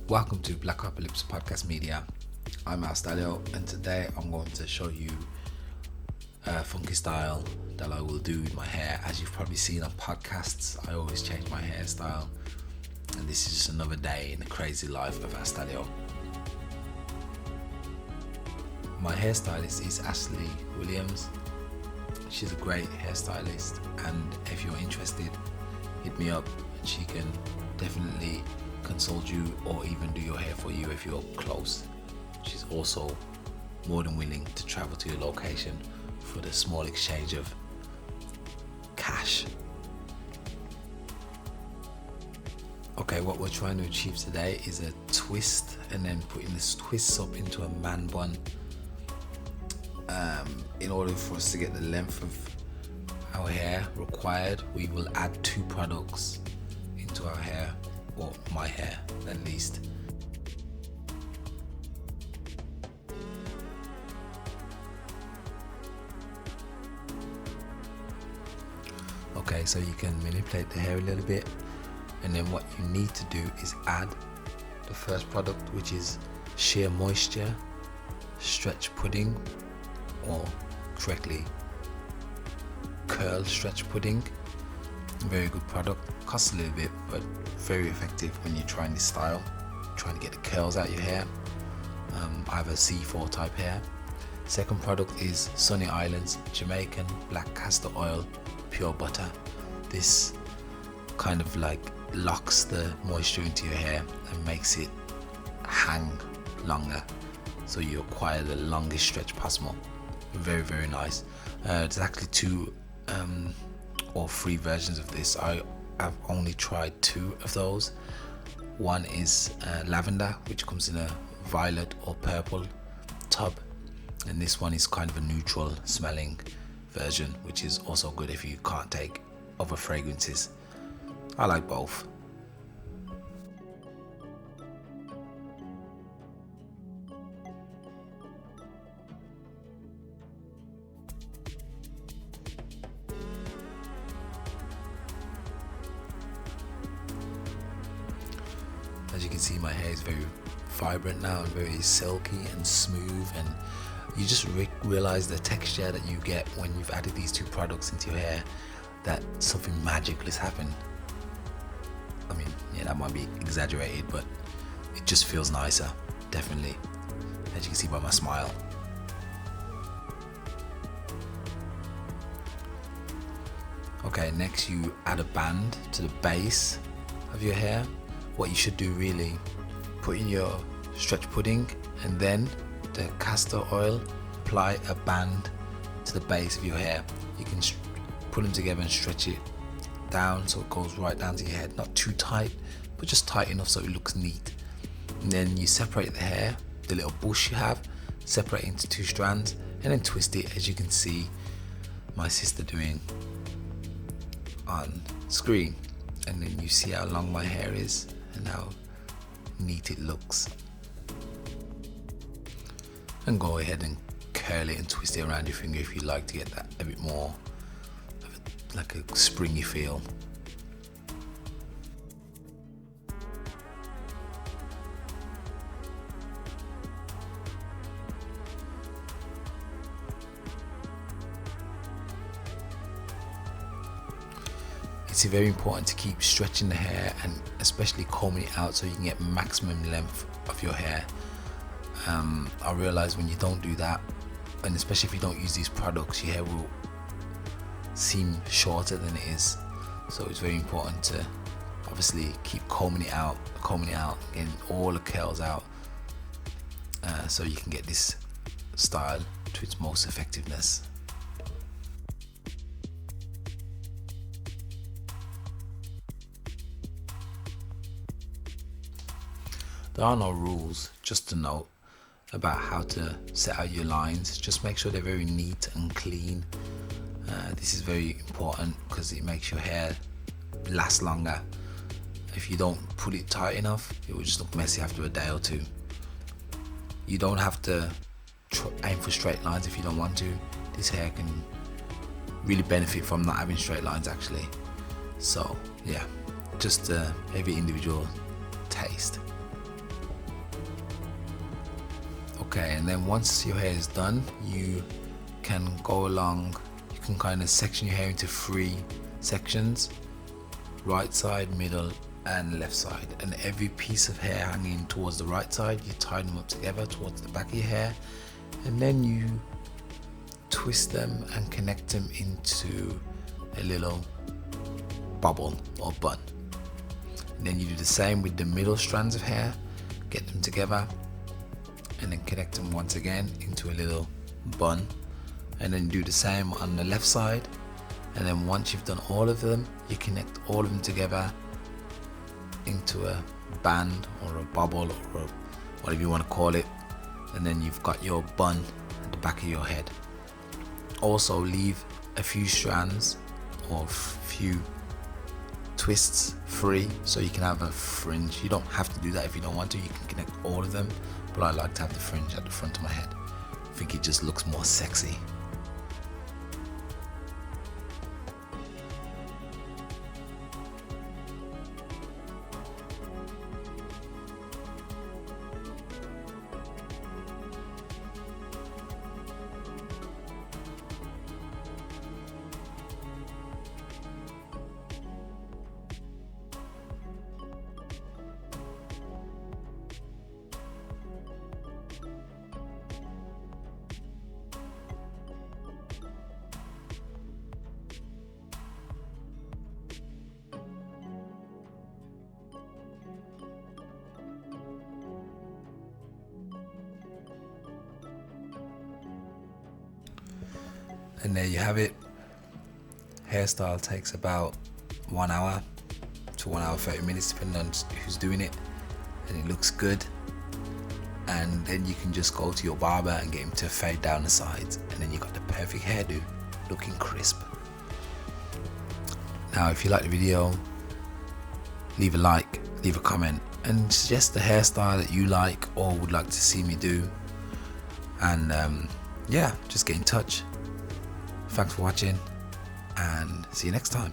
Welcome to Blackopolypse podcast media. I'm Alstallio, and today I'm going to show you a funky style that I will do with my hair. As you've probably seen on podcasts, I always change my hairstyle, and this is just another day in the crazy life of Alstallio. My hairstylist is Ashley Williams. She's a great hairstylist, and if you're interested, hit me up and she can definitely consult you or even do your hair for you if you're close. She's also more than willing to travel to your location for the small exchange of cash. Okay, what we're trying to achieve today is a twist and then putting this twist up into a man bun. In order for us to get the length of our hair required, we will add 2 products into our hair, or my hair at least. Okay, so you can manipulate the hair a little bit, and then what you need to do is add the first product, which is Sheer Moisture Stretch Pudding, or correctly Curl Stretch Pudding. Very good product, costs a little bit but very effective when you're trying this style, trying to get the curls out your hair. I have a C4 type hair. Second product is Sunny Islands Jamaican Black Castor Oil Pure Butter. This kind of like locks the moisture into your hair and makes it hang longer, so you acquire the longest stretch possible. Very, very nice. There's actually 2 or 3 versions of this. I've only tried 2 of those. One is lavender, which comes in a violet or purple tub, and this one is kind of a neutral smelling version, which is also good if you can't take other fragrances. I like both. As you can see, my hair is very vibrant now and very silky and smooth, and you just realize the texture that you get when you've added these 2 products into your hair, that something magical has happened. I mean, yeah, that might be exaggerated, but it just feels nicer, definitely, as you can see by my smile. Okay, next you add a band to the base of your hair. What you should do really, put in your stretch pudding and then the castor oil, apply a band to the base of your hair. You can put them together and stretch it down so it goes right down to your head, not too tight but just tight enough so it looks neat. And then you separate the hair, the little bush you have, separate it into 2 strands and then twist it, as you can see my sister doing on screen. And then you see how long my hair is and how neat it looks. And go ahead and curl it and twist it around your finger if you like to get that a bit more of like a springy feel. It's very important to keep stretching the hair and especially combing it out so you can get maximum length of your hair. I realize when you don't do that, and especially if you don't use these products, your hair will seem shorter than it is. So it's very important to obviously keep combing it out, getting all the curls out, so you can get this style to its most effectiveness. There are no rules, just a note about how to set out your lines. Just make sure they're very neat and clean. This is very important because it makes your hair last longer. If you don't put it tight enough, it will just look messy after a day or 2. You don't have to aim for straight lines if you don't want to. This hair can really benefit from not having straight lines actually. So yeah, just every individual taste. Okay, and then once your hair is done, you can go along, you can kind of section your hair into 3 sections: right side, middle and left side. And every piece of hair hanging towards the right side, you tie them up together towards the back of your hair, and then you twist them and connect them into a little bubble or bun. And then you do the same with the middle strands of hair, get them together and then connect them once again into a little bun, and then do the same on the left side. And then once you've done all of them, you connect all of them together into a band or a bubble or whatever you want to call it, and then you've got your bun at the back of your head. Also leave a few strands or few twists free so you can have a fringe. You don't have to do that if you don't want to, you can connect all of them, but I like to have the fringe at the front of my head. I think it just looks more sexy. And there you have it. Hairstyle takes about 1 hour to 1 hour 30 minutes depending on who's doing it, and it looks good. And then you can just go to your barber and get him to fade down the sides, and then you got the perfect hairdo, looking crisp. Now if you like the video, leave a like, leave a comment and suggest the hairstyle that you like or would like to see me do. And yeah, just get in touch. Thanks for watching and see you next time.